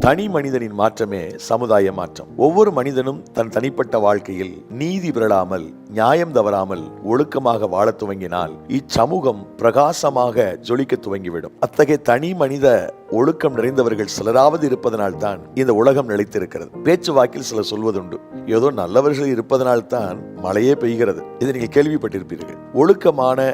தனி மனிதனின் மாற்றமே சமுதாய மாற்றம். ஒவ்வொரு மனிதனும் தன் தனிப்பட்ட வாழ்க்கையில் நீதி பிறழாமல், நியாயம் தவறாமல் ஒழுக்கமாக வாழ துவங்கினால் இச்சமூகம் பிரகாசமாக ஜொலிக்க துவங்கிவிடும். அத்தகைய தனி மனித ஒழுக்கம் நிறைந்தவர்கள் சிலராவது இருப்பதனால் தான் இந்த உலகம் நிலைத்திருக்கிறது. பேச்சு வாக்கில் சிலர் சொல்வதுண்டு, ஏதோ நல்லவர்கள் இருப்பதனால் தான் மழையே பெய்கிறது. இதை நீங்கள் கேள்விப்பட்டிருப்பீர்கள். ஒழுக்கமான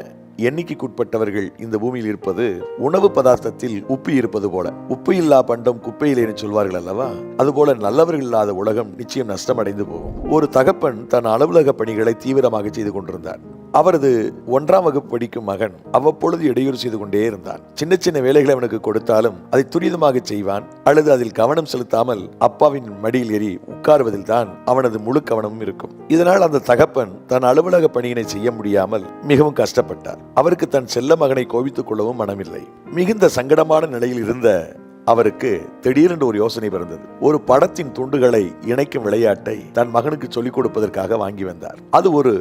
எண்ணிக்கைக்குட்பட்டவர்கள் இந்த பூமியில் இருப்பது உணவு பதார்த்தத்தில் உப்பு இருப்பது போல. உப்பு இல்லா பண்டம் குப்பையில் என்று சொல்வார்கள் அல்லவா, அதுபோல நல்லவர்கள் இல்லாத உலகம் நிச்சயம் நஷ்டமடைந்து போகும். ஒரு தகப்பன் தன் அலுவலக பணிகளை தீவிரமாக செய்து கொண்டிருந்தார். அவரது 1ஆம் வகுப்பு படிக்கும் மகன் அவ்வப்பொழுது இடையூறு செய்து கொண்டே இருந்தான். சின்ன சின்ன வேலைகளை அவனுக்கு கொடுத்தாலும் அதை துரிதமாக செய்வான், அல்லது அதில் கவனம் செலுத்தாமல் அப்பாவின் மடியில் ஏறி உட்காருவதில் தான் அவனது முழு கவனமும் இருக்கும். இதனால் அந்த தகப்பன் தன் அலுவலக பணியினை செய்ய முடியாமல் மிகவும் கஷ்டப்பட்டார். அவருக்கு தன் செல்ல மகனை கோபித்துக் கொள்ளவும் மனமில்லை. மிகுந்த சங்கடமான நிலையில் இருந்த அவருக்கு திடீரென்று ஒரு யோசனை பிறந்தது. ஒரு படத்தின் துண்டுகளை இணைக்கும் விளையாட்டை தன் மகனுக்கு சொல்லிக் கொடுப்பதற்காக வாங்கி வந்தார். அது ஒரு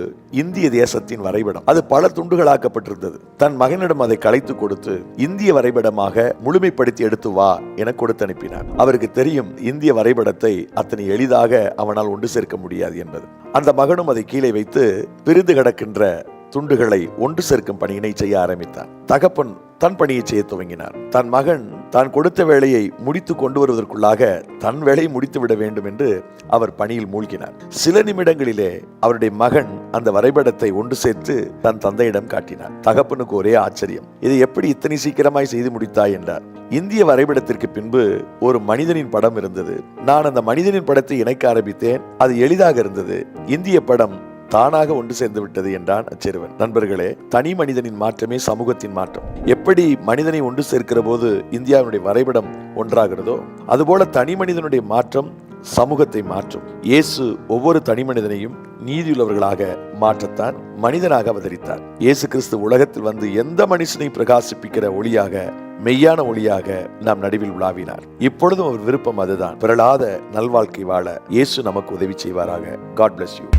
இந்திய தேசத்தின் வரைபடம். அது பல துண்டுகளாக்கப்பட்டிருந்தது. தன் மகனிடம் அதை கலைத்து கொடுத்து இந்திய வரைபடமாக முழுமைப்படுத்தி எடுத்து வா என கொடுத்து அனுப்பினார். அவருக்கு தெரியும் இந்திய வரைபடத்தை அத்தனை எளிதாக அவனால் ஒன்று சேர்க்க முடியாது என்பது. அந்த மகனும் அதை கீழே வைத்து பிரிந்து கிடக்கின்ற துண்டுகளை ஒன்று சேர்க்கும் பணியினை செய்ய ஆரம்பித்தார். தகப்பன் தன் பணியை செய்ய துவங்கினார். தன் மகன் தான் கொடுத்த வேலையை முடித்து கொண்டு வருவதற்குள்ளாக தன் வேலையை முடித்து விட வேண்டும் என்று அவர் பணியில் மூழ்கினார். சில நிமிடங்களிலே அவருடைய மகன் அந்த வரைபடத்தை ஒன்று சேர்த்து தன் தந்தையிடம் காட்டினார். தகப்பனுக்கு ஒரே ஆச்சரியம், இதை எப்படி இத்தனை சீக்கிரமாய் செய்து முடித்தாய் என்றார். இந்திய வரைபடத்திற்கு பின்பு ஒரு மனிதனின் படம் இருந்தது. நான் அந்த மனிதனின் படத்தை இணைக்க ஆரம்பித்தேன். அது எளிதாக இருந்தது. இந்திய படம் தானாக ஒன்று சேர்ந்து விட்டது என்றான் அச்சிறுவன். நண்பர்களே, தனி மனிதனின் மாற்றமே சமூகத்தின் மாற்றம். எப்படி மனிதனை ஒன்று சேர்க்கிற போது இந்தியாவுடைய வரைபடம் ஒன்றாகிறதோ, அதுபோல தனி மனிதனுடைய மாற்றம் சமூகத்தை மாற்றும். இயேசு ஒவ்வொரு தனி மனிதனையும் நீதியுள்ளவர்களாக மாற்றத்தான் மனிதனாக அவதரித்தார். இயேசு கிறிஸ்து உலகத்தில் வந்து எந்த மனுஷனை பிரகாசிப்பிக்கிற ஒளியாக, மெய்யான ஒளியாக நாம் நடுவில் உலாவினார். இப்பொழுதும் அவர் விருப்பம் அதுதான். பிறழாத நல்வாழ்க்கை வாழ இயேசு நமக்கு உதவி செய்வாராக. God bless you.